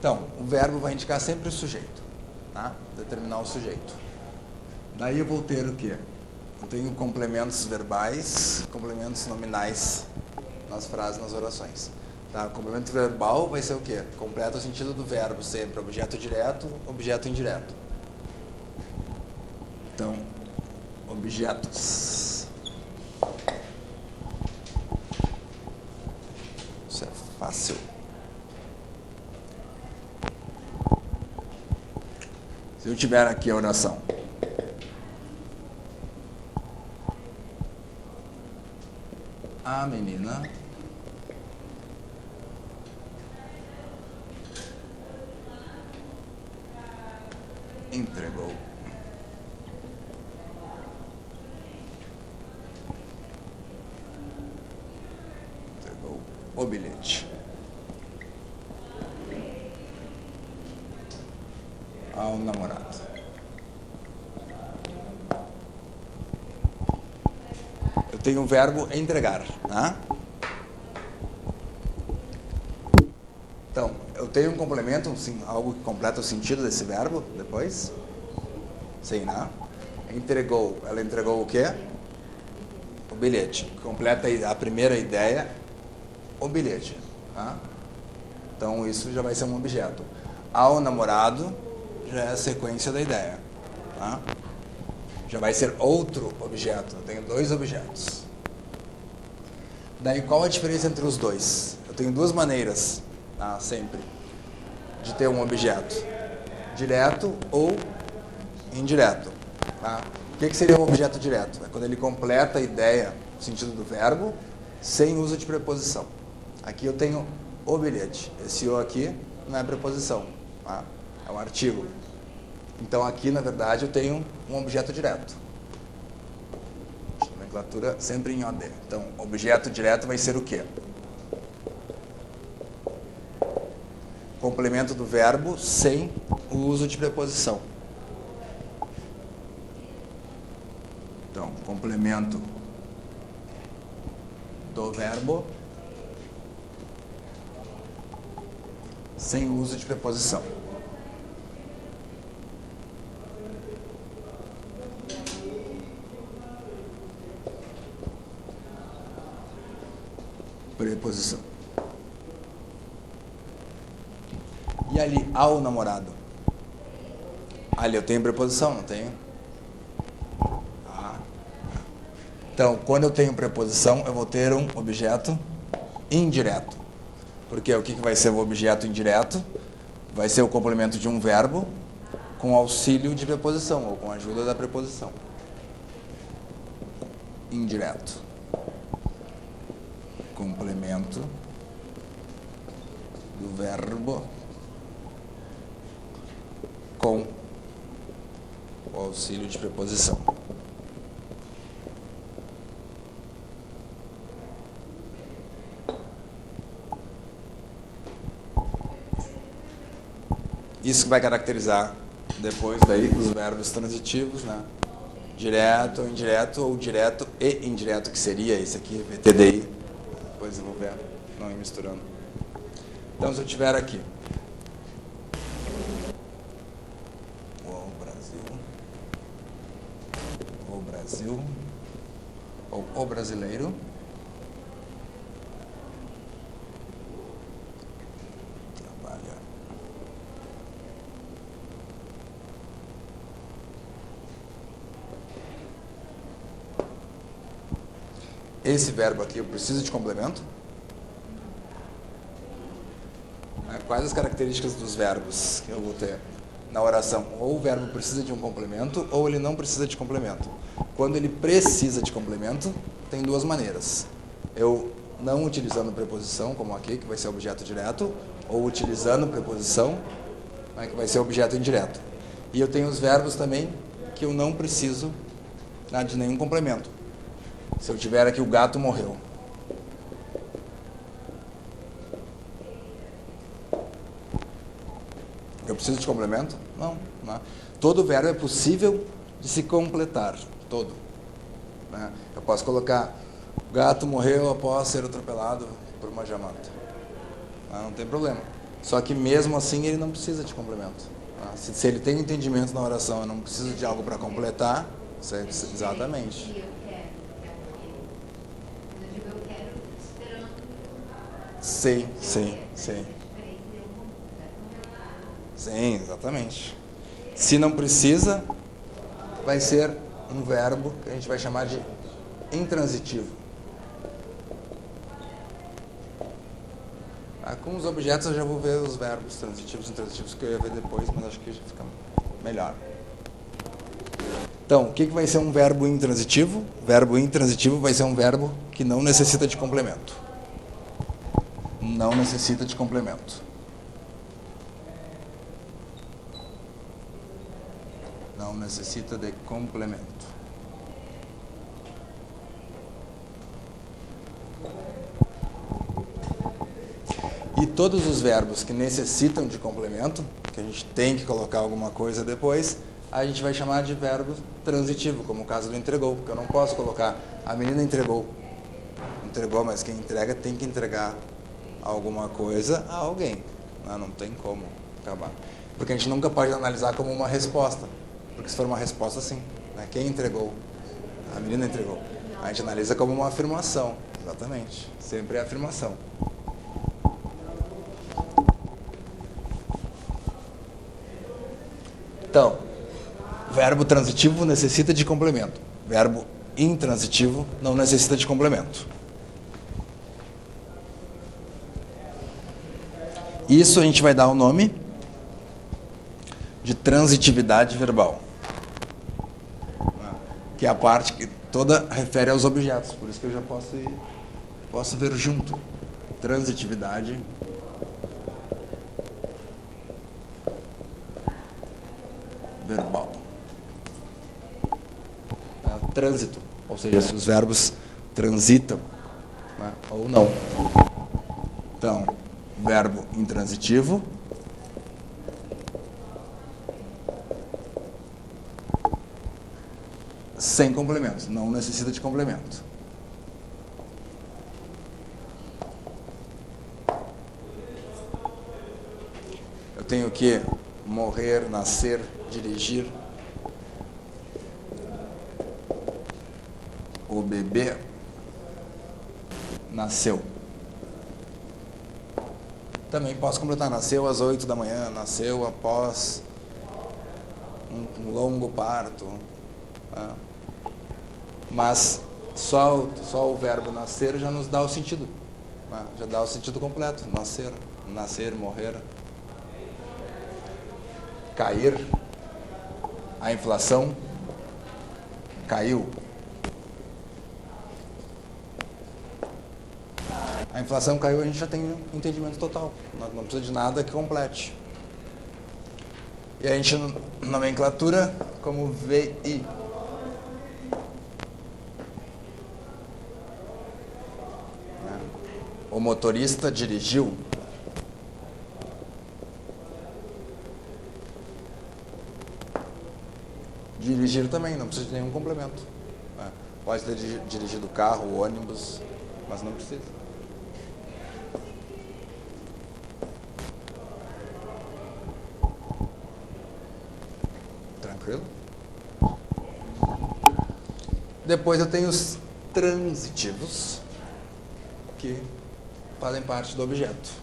Então, o verbo vai indicar sempre o sujeito, tá? Determinar o sujeito. Daí eu vou ter o quê? Eu tenho complementos verbais, complementos nominais nas frases, nas orações. Tá? O complemento verbal vai ser o quê? Completa o sentido do verbo sempre, objeto direto, objeto indireto. Então, objetos. Isso é fácil. Se eu tiver aqui a oração. A menina entregou o bilhete ao namorado. Eu tenho o verbo entregar, né? Então, eu tenho um complemento, algo que completa o sentido desse verbo depois? Sim, né? Entregou, ela entregou o quê? O bilhete. Completa a primeira ideia, o bilhete. Tá? Então, isso já vai ser um objeto. Ao namorado, já é a sequência da ideia. Tá? Já vai ser outro objeto. Eu tenho dois objetos. Daí, qual a diferença entre os dois? Eu tenho duas maneiras, tá? Sempre, de ter um objeto. Direto ou indireto. Tá? O que seria um objeto direto? É quando ele completa a ideia, o sentido do verbo, sem uso de preposição. Aqui eu tenho o bilhete. Esse o aqui não é preposição, tá? É um artigo. Então aqui, na verdade, eu tenho um objeto direto. Nomenclatura sempre em OD. Então, objeto direto vai ser o quê? Complemento do verbo sem o uso de preposição. Então, complemento do verbo sem o uso de preposição. Preposição. E ali, ao namorado? Ali eu tenho preposição, não tenho? Então, quando eu tenho preposição, eu vou ter um objeto indireto. Porque o que vai ser o objeto indireto? Vai ser o complemento de um verbo com auxílio de preposição, ou com a ajuda da preposição. Indireto. Complemento do verbo com o auxílio de preposição. Isso que vai caracterizar depois daí os verbos transitivos, né? Direto, indireto, ou direto e indireto, que seria esse aqui, VTDI. Depois eu vou ver, não ir misturando. Então, se eu tiver aqui o Brasil, ou o brasileiro, trabalha esse verbo aqui, eu preciso de complemento? Quais as características dos verbos que eu vou ter na oração? Ou o verbo precisa de um complemento, ou ele não precisa de complemento. Quando ele precisa de complemento, tem duas maneiras. Eu não utilizando preposição, como aqui, que vai ser objeto direto, ou utilizando preposição, né, que vai ser objeto indireto. E eu tenho os verbos também que eu não preciso, né, de nenhum complemento. Se eu tiver aqui o gato morreu. Eu preciso de complemento? Não. Todo verbo é possível de se completar. Todo. Né? Eu posso colocar: o gato morreu após ser atropelado por uma jamanta. Não tem problema. Só que mesmo assim ele não precisa de complemento. Tá? Se ele tem entendimento na oração e não precisa de algo para completar, exatamente. Sim. Sim, exatamente. Se não precisa, vai ser um verbo que a gente vai chamar de intransitivo. Com os objetos eu já vou ver os verbos transitivos e intransitivos que eu ia ver depois, mas acho que já fica melhor. Então, o que vai ser um verbo intransitivo? Verbo intransitivo vai ser um verbo que não necessita de complemento. Não necessita de complemento. Não necessita de complemento. E todos os verbos que necessitam de complemento, que a gente tem que colocar alguma coisa depois, a gente vai chamar de verbo transitivo, como o caso do entregou, porque eu não posso colocar a menina entregou. Entregou, mas quem entrega tem que entregar alguma coisa a alguém. Não tem como acabar. Porque a gente nunca pode analisar como uma resposta. Porque se for uma resposta, sim. Né? Quem entregou? A menina entregou. A gente analisa como uma afirmação. Exatamente. Sempre é afirmação. Então, verbo transitivo necessita de complemento. Verbo intransitivo não necessita de complemento. Isso a gente vai dar o nome de transitividade verbal, que é a parte que toda refere aos objetos, por isso que eu já posso ver junto. Transitividade verbal. Trânsito, ou seja, se os verbos transitam, né, ou não. Então, verbo intransitivo sem complemento, não necessita de complemento. Eu tenho que morrer, nascer, dirigir. O bebê nasceu. Também posso completar, nasceu às 8 da manhã, nasceu após um longo parto. Né? Mas só o verbo nascer já nos dá o sentido. Né? Já dá o sentido completo. Nascer, morrer. Cair. A inflação caiu. A inflação caiu, a gente já tem um entendimento total. Não precisa de nada que complete. E a gente nomenclatura como VI. O motorista dirigiu. Dirigir também, não precisa de nenhum complemento. Pode ter dirigido o carro, o ônibus, mas não precisa. Tranquilo? Depois eu tenho os transitivos, que fazem parte do objeto.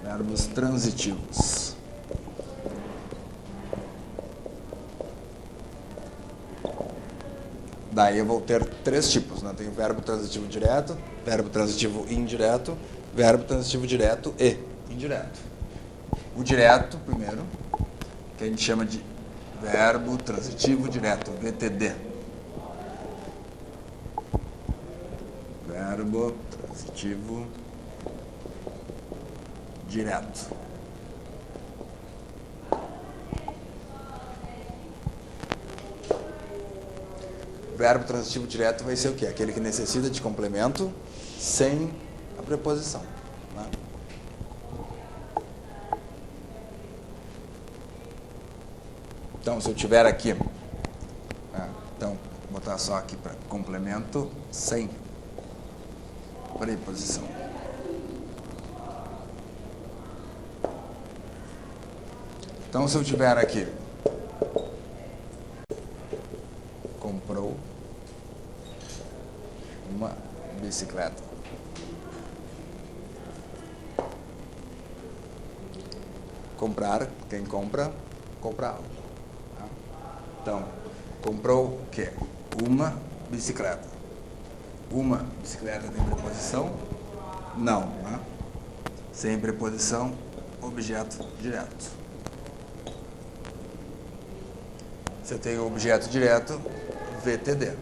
Verbos transitivos. Daí eu vou ter três tipos, né? Tem o verbo transitivo direto, verbo transitivo indireto, verbo transitivo direto e indireto. O direto, primeiro, que a gente chama de verbo transitivo direto, VTD. Verbo transitivo direto. Verbo transitivo direto vai ser o quê? Aquele que necessita de complemento sem a preposição. Né? Então, se eu tiver aqui, então, vou botar só aqui para complemento sem preposição. Então, se eu tiver aqui, comprou uma bicicleta. Comprar, quem compra, compra algo. Tá? Então, comprou o quê? Uma bicicleta. Uma bicicleta tem preposição? Não. Né? Sem preposição, objeto direto. Se eu tenho objeto direto, VTD.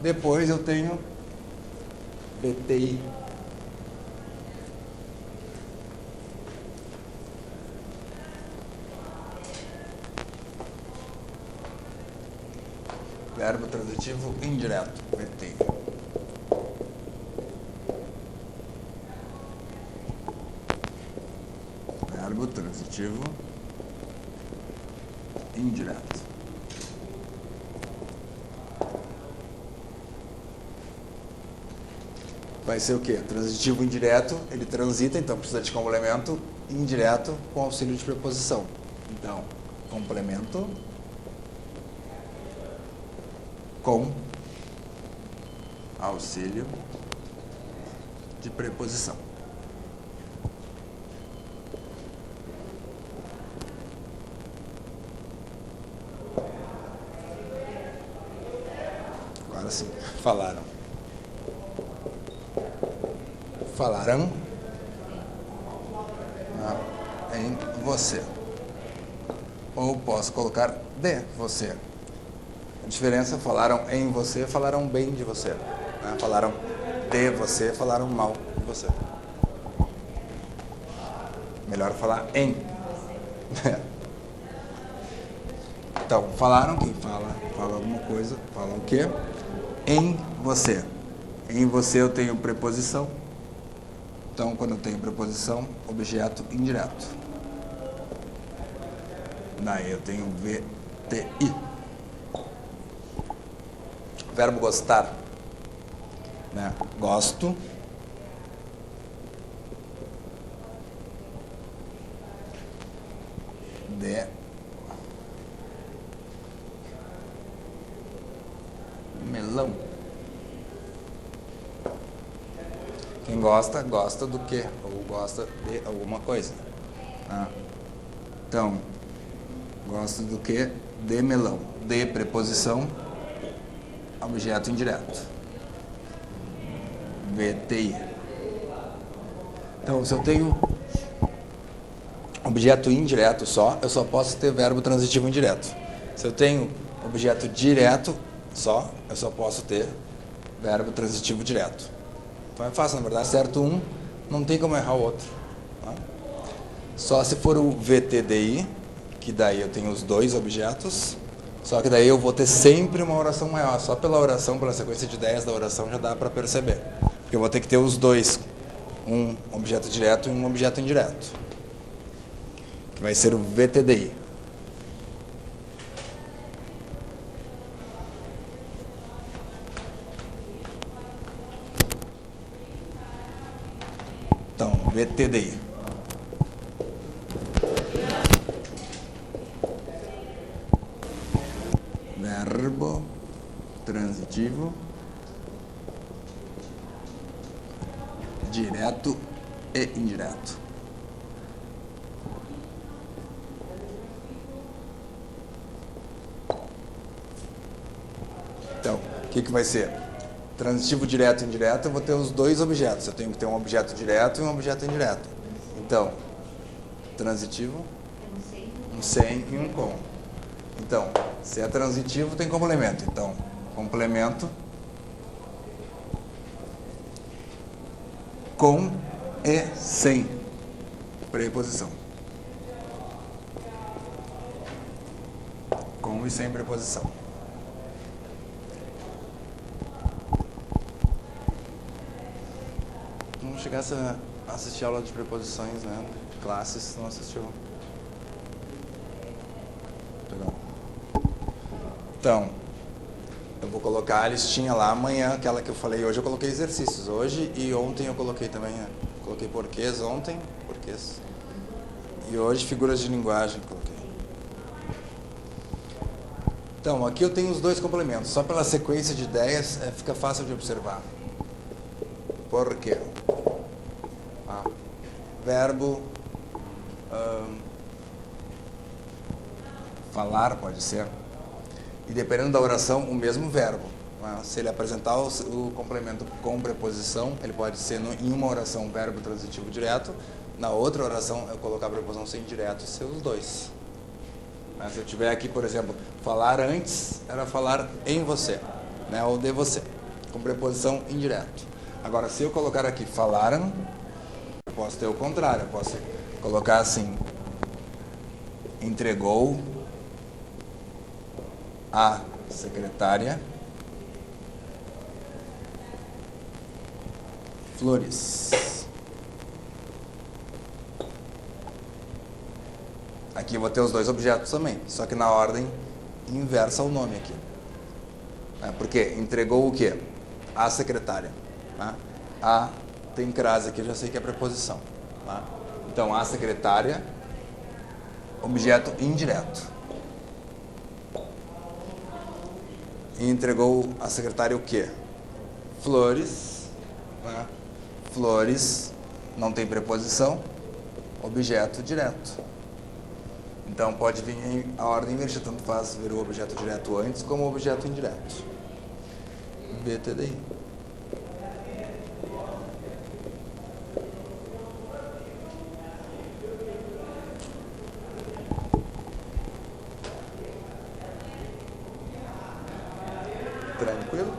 Depois eu tenho VTI. Verbo transitivo indireto, VTI. Verbo transitivo indireto. Vai ser o quê? Transitivo indireto, ele transita, então precisa de complemento indireto com auxílio de preposição. Então, complemento com auxílio de preposição. Agora sim, falaram. Falarão em você. Ou posso colocar de você. A diferença, falaram em você, falaram bem de você. Falaram de você, falaram mal de você. Melhor falar em. Então, falaram, quem fala alguma coisa, fala o quê? Em você. Em você eu tenho preposição. Então, quando eu tenho preposição, objeto indireto. Daí eu tenho VTI. Verbo gostar. Né? Gosto. De melão. Quem gosta, gosta do quê? Ou gosta de alguma coisa. Então, gosto do quê? De melão. De preposição, objeto indireto. VTI. Então, se eu tenho objeto indireto só, eu só posso ter verbo transitivo indireto. Se eu tenho objeto direto só, eu só posso ter verbo transitivo direto. Então é fácil, na verdade, certo um, não tem como errar o outro. Tá? Só se for o VTDI, que daí eu tenho os dois objetos, só que daí eu vou ter sempre uma oração maior. Só pela oração, pela sequência de ideias da oração, já dá para perceber. Porque eu vou ter que ter os dois, um objeto direto e um objeto indireto. Que vai ser o VTDI. Então, VTDI. Verbo transitivo direto e indireto. Então, o que vai ser? Transitivo direto e indireto, eu vou ter os dois objetos. Eu tenho que ter um objeto direto e um objeto indireto. Então, transitivo, um sem e um com. Então, se é transitivo, tem complemento. Então, complemento com e sem preposição. Com e sem preposição. chegasse a assistir aula de preposições, né? Classes, não assistiu. Legal. Então, eu vou colocar a listinha lá amanhã, aquela que eu falei hoje, eu coloquei exercícios hoje e ontem eu coloquei também, coloquei porquês ontem, porquês. E hoje figuras de linguagem coloquei. Então, aqui eu tenho os dois complementos, só pela sequência de ideias fica fácil de observar. Por quê? Verbo falar pode ser. E dependendo da oração, o mesmo verbo. Se ele apresentar o complemento com preposição, ele pode ser em uma oração verbo transitivo direto, na outra oração eu colocar a preposição sem direto e ser os dois. Se eu tiver aqui, por exemplo, falar antes, era falar em você, né, ou de você, com preposição indireto. Agora, se eu colocar aqui falaram, eu posso ter o contrário, eu posso colocar assim, entregou a secretária flores. Aqui eu vou ter os dois objetos também, só que na ordem inversa ao nome aqui. Porque entregou o quê? A secretária. A tem crase aqui, eu já sei que é preposição. Então, a secretária, objeto indireto. E entregou a secretária o quê? Flores. Flores, não tem preposição, objeto direto. Então, pode vir a ordem invertida, tanto faz ver o objeto direto antes como o objeto indireto. BTDI. Tranquilo?